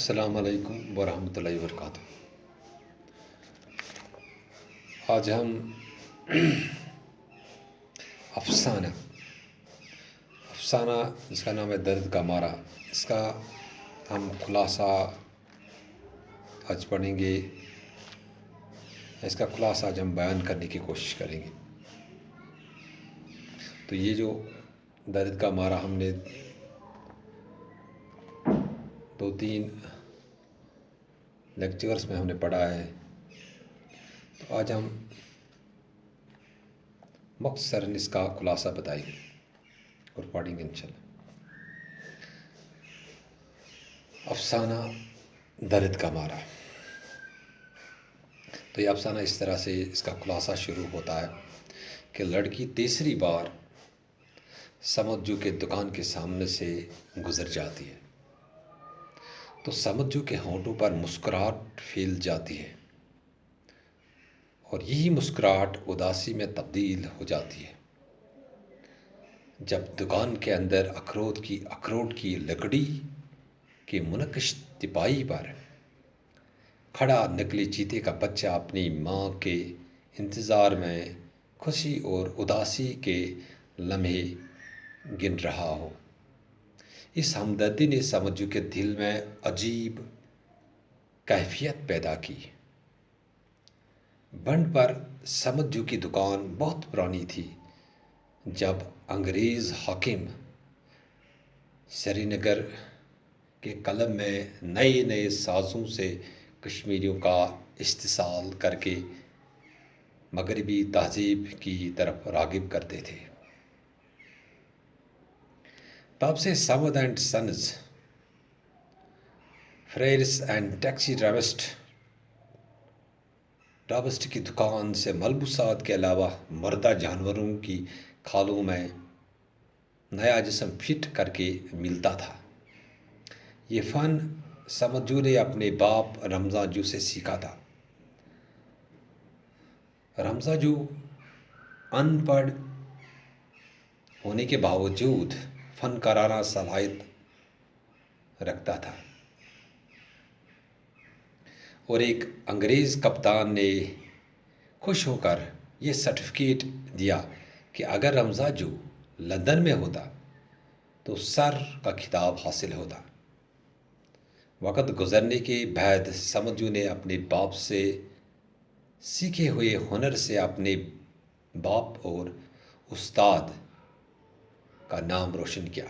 السلام علیکم ورحمۃ اللہ وبرکاتہ۔ آج ہم افسانہ افسانہ جس کا نام ہے درد کا مارا، اس کا ہم خلاصہ آج پڑھیں گے۔ اس کا خلاصہ آج ہم بیان کرنے کی کوشش کریں گے۔ تو یہ جو درد کا مارا ہم نے 2-3 لیکچرز میں ہم نے پڑھا ہے، تو آج ہم مختصراً اس کا خلاصہ بتائیں گے اور پڑھیں گے انشاءاللہ۔ افسانہ درد کا مارا۔ تو یہ افسانہ اس طرح سے اس کا خلاصہ شروع ہوتا ہے کہ لڑکی تیسری بار سمجھو کے دکان کے سامنے سے گزر جاتی ہے تو سمجھو کے ہونٹوں پر مسکراہٹ پھیل جاتی ہے، اور یہی مسکراہٹ اداسی میں تبدیل ہو جاتی ہے جب دکان کے اندر اخروٹ کی لکڑی کی منقش تپائی پر کھڑا نکلی چیتے کا بچہ اپنی ماں کے انتظار میں خوشی اور اداسی کے لمحے گن رہا ہو۔ اس ہمدردی نے سمجھو کے دل میں عجیب کیفیت پیدا کی۔ بنڈ پر سمجھو کی دکان بہت پرانی تھی۔ جب انگریز حاکم سری نگر کے قلب میں نئے نئے سازوں سے کشمیریوں کا استحصال کر کے مغربی تہذیب کی طرف راغب کرتے تھے، تب سے Samad and sons, فریرس and taxi ڈرابسٹ کی دکان سے ملبوسات کے علاوہ مردہ جانوروں کی کھالوں میں نیا جسم فٹ کر کے ملتا تھا۔ یہ فن سمجھو نے اپنے باپ رمضاں جو سے سیکھا تھا۔ رمضاں جو ان پڑھ ہونے کے باوجود فنکارانہ صلاحیت رکھتا تھا، اور ایک انگریز کپتان نے خوش ہو کر یہ سرٹیفکیٹ دیا کہ اگر رمضاں جو لندن میں ہوتا تو سر کا خطاب حاصل ہوتا۔ وقت گزرنے کے بعد سمجھو نے اپنے باپ سے سیکھے ہوئے ہنر سے اپنے باپ اور استاد کا نام روشن کیا۔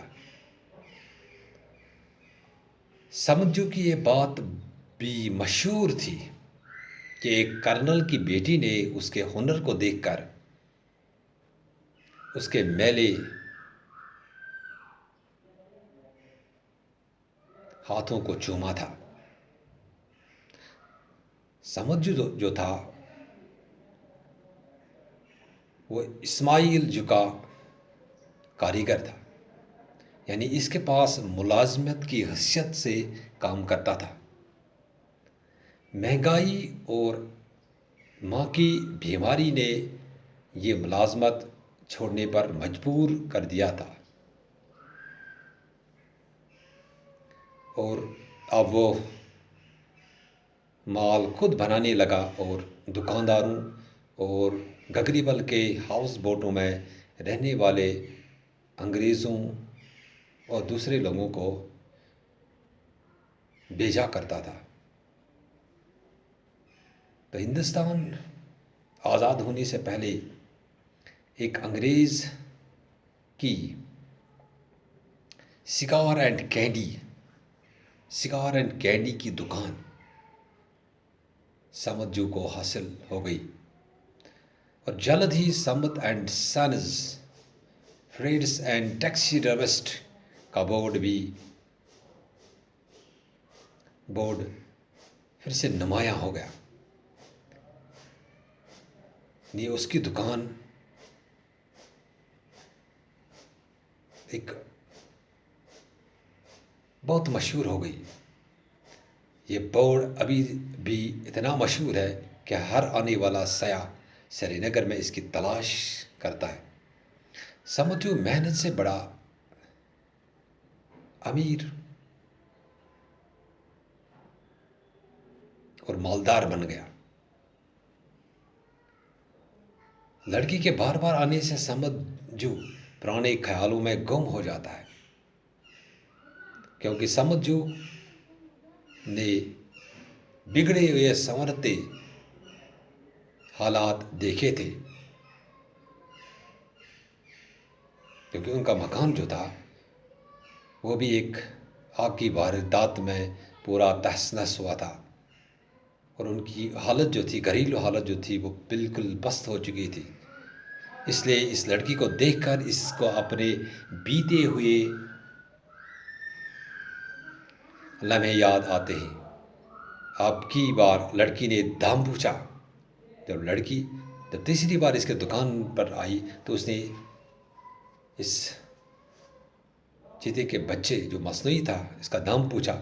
سمجھو کی یہ بات بھی مشہور تھی کہ ایک کرنل کی بیٹی نے اس کے ہنر کو دیکھ کر اس کے میلے ہاتھوں کو چوما تھا۔ سمجھو جو تھا وہ اسماعیل جو کا کاریگر تھا، یعنی اس کے پاس ملازمت کی حیثیت سے کام کرتا تھا۔ مہنگائی اور ماں کی بیماری نے یہ ملازمت چھوڑنے پر مجبور کر دیا تھا، اور اب وہ مال خود بنانے لگا اور دکانداروں اور گگریبل کے ہاؤس بوٹوں میں رہنے والے انگریزوں اور دوسرے لوگوں کو بھیجا کرتا تھا۔ تو ہندوستان آزاد ہونے سے پہلے ایک انگریز کی سگار اینڈ کینڈی کی دکان سمجھو کو حاصل ہو گئی، اور جلد ہی سمت اینڈ سنز فریڈس اینڈ ٹیکسی ڈرابسٹ کا بورڈ پھر سے نمایاں ہو گیا۔ یہ اس کی دکان ایک بہت مشہور ہو گئی۔ یہ بورڈ ابھی بھی اتنا مشہور ہے کہ ہر آنے والا سیاح سری نگر میں اس کی تلاش کرتا ہے۔ سمجھو محنت سے بڑا امیر اور مالدار بن گیا۔ لڑکی کے بار بار آنے سے سمجھو پرانے خیالوں میں گم ہو جاتا ہے، کیونکہ سمجھو نے بگڑے ہوئے سنورتے حالات دیکھے تھے، کیونکہ ان کا مکان جو تھا وہ بھی ایک آگ کی واردات میں پورا تہس نہس ہوا تھا، اور ان کی حالت جو تھی، گھریلو حالت جو تھی، وہ بالکل پست ہو چکی تھی۔ اس لیے اس لڑکی کو دیکھ کر اس کو اپنے بیتے ہوئے لمحے یاد آتے ہیں۔ اب کی بار لڑکی نے دام پوچھا۔ جب تیسری بار اس کے دکان پر آئی تو اس نے اس چیتے کے بچے جو مصنوعی تھا اس کا دام پوچھا۔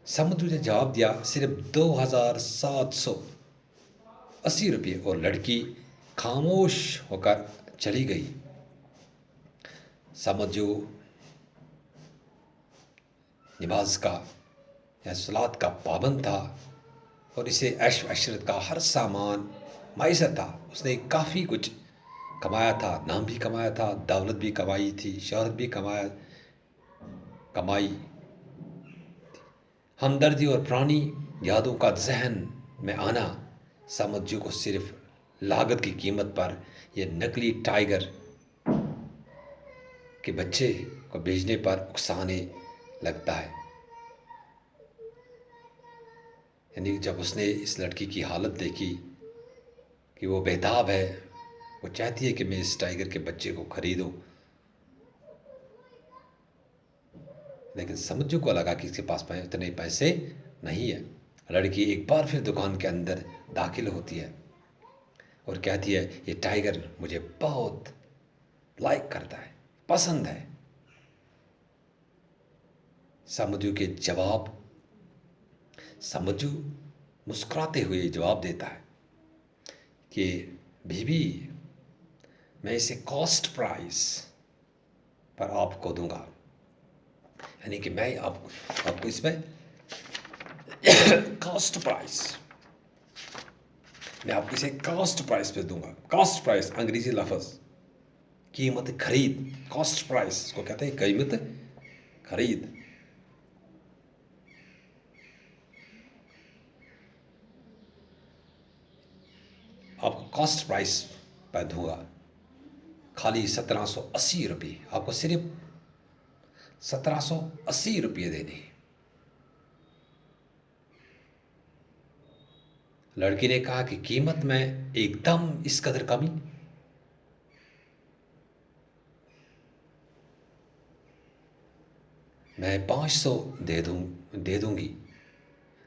سمجھو نے جواب دیا صرف 2780 روپے، اور لڑکی خاموش ہو کر چلی گئی۔ سمجھو نماز کا یا صلات کا پابند تھا، اور اسے عیش و عشرت کا ہر سامان میسر تھا۔ اس نے کافی کچھ کمایا تھا، نام بھی کمایا تھا، دولت بھی کمائی تھی، شہرت بھی کمائی۔ ہمدردی اور پرانی یادوں کا ذہن میں آنا سمجھو کو صرف لاگت کی قیمت پر یہ نقلی ٹائیگر کے بچے کو بیچنے پر اکسانے لگتا ہے۔ یعنی جب اس نے اس لڑکی کی حالت دیکھی کہ وہ بےتاب ہے، وہ چاہتی ہے کہ میں اس ٹائیگر کے بچے کو خریدوں، لیکن سمجھو کو لگا کہ اس کے پاس اتنے پیسے نہیں ہیں۔ لڑکی ایک بار پھر دکان کے اندر داخل ہوتی ہے اور کہتی ہے یہ ٹائیگر مجھے بہت لائک کرتا ہے، پسند ہے۔ سمجھو کے جواب، سمجھو مسکراتے ہوئے جواب دیتا ہے کہ بیوی میں اسے کاسٹ پرائس پر آپ کو دوں گا، یعنی کہ میں آپ کو اس میں کاسٹ پرائس، میں آپ کو اسے کاسٹ پرائس پہ دوں گا۔ کاسٹ پرائس انگریزی لفظ، قیمت خرید، کاسٹ پرائس اس کو کہتے ہیں، قیمت خرید۔ آپ کو کاسٹ پرائس پہ دوں گا، خالی 1780 روپے، آپ کو صرف 1780 روپے دینے ہیں۔ لڑکی نے کہا کہ قیمت میں ایک دم اس قدر کمی؟ میں 500 دے دوں گی۔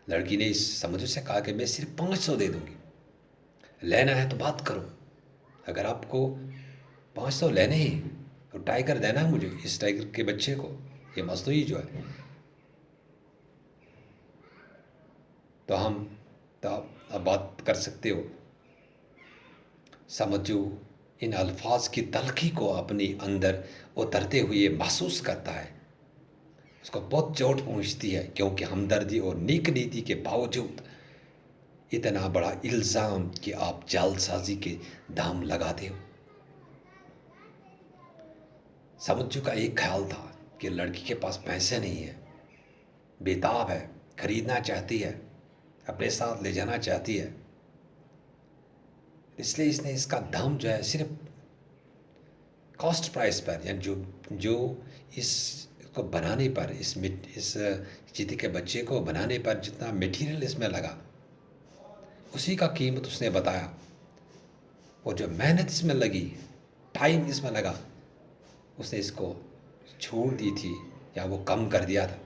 لڑکی نے اس سمجھو سے کہا کہ میں صرف 500 دے دوں گی، لینا ہے تو بات کرو۔ اگر آپ کو 500 لینے ہیں تو ٹائیگر دینا ہے مجھے، اس ٹائیگر کے بچے کو، یہ مصنوعی جو ہے، تو ہم اب بات کر سکتے ہو۔ سمجھو ان الفاظ کی تلخی کو اپنے اندر اترتے ہوئے محسوس کرتا ہے، اس کو بہت چوٹ پہنچتی ہے، کیونکہ ہمدردی اور نیک نیتی کے باوجود اتنا بڑا الزام کہ آپ جعل سازی کے دام لگاتے ہو۔ سمجھو کا ایک خیال تھا کہ لڑکی کے پاس پیسے نہیں ہیں، بےتاب ہے، خریدنا چاہتی ہے، اپنے ساتھ لے جانا چاہتی ہے، اس لیے اس نے اس کا دام جو ہے صرف کاسٹ پرائس پر، یعنی جو اس کو بنانے پر، اس چیتے کے بچے کو بنانے پر جتنا میٹیریل اس میں لگا اسی کا قیمت اس نے بتایا، اور جو محنت اس میں لگی، ٹائم اس میں لگا، اس نے اس کو چھوڑ دی تھی یا وہ کم کر دیا تھا،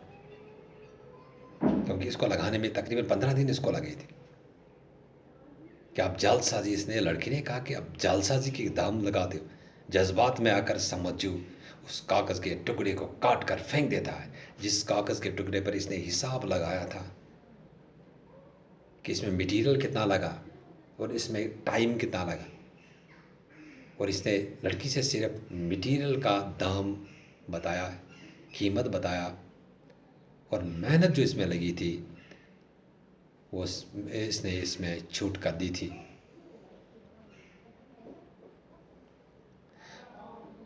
کیونکہ اس کو لگانے میں تقریباً 15 دن اس کو لگے تھے۔ کہ آپ جعل سازی، اس نے لڑکی نے کہا کہ اب جعل سازی کے دام لگاتے ہو۔ جذبات میں آ کر سمجھو اس کاغذ کے ٹکڑے کو کاٹ کر پھینک دیتا ہے، جس کاغذ کے ٹکڑے پر اس نے حساب لگایا تھا کہ اس میں میٹیریل کتنا لگا اور اس میں ٹائم کتنا لگا، اور اس نے لڑکی سے صرف میٹیریل کا دام بتایا، قیمت بتایا، اور محنت جو اس میں لگی تھی وہ اس نے اس میں چھوٹ کر دی تھی.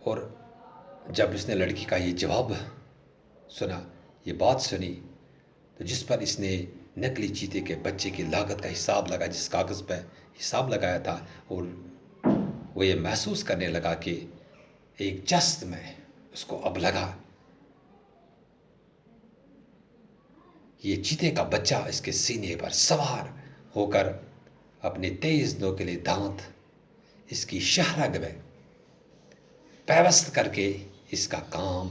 اور جب اس نے لڑکی کا یہ جواب سنا، یہ بات سنی، تو جس پر اس نے نکلی چیتے کے بچے کی لاگت کا حساب لگا، جس کاغذ پہ حساب لگایا تھا، اور وہ یہ محسوس کرنے لگا کہ ایک جست میں اس کو اب لگا یہ چیتے کا بچہ اس کے سینے پر سوار ہو کر اپنے تیز نوکیلے دانت اس کی شہرگ میں پیوست کر کے اس کا کام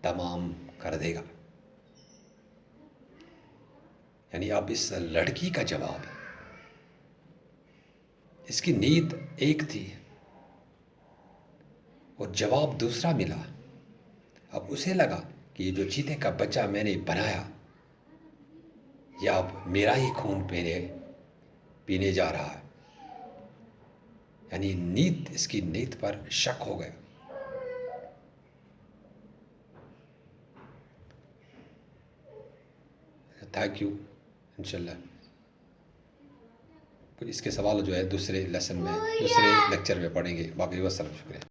تمام کر دے گا. یعنی اب اس لڑکی کا جواب، اس کی نیت ایک تھی اور جواب دوسرا ملا. اب اسے لگا کہ یہ جو چیتے کا بچہ میں نے بنایا، یہ اب میرا ہی خون پینے جا رہا ہے. یعنی نیت، اس کی نیت پر شک ہو گیا. Thank you. انشاءاللہ اس کے سوال جو ہے دوسرے لیسن میں، دوسرے لیکچر میں پڑھیں گے. باقی والسلام، شکریہ.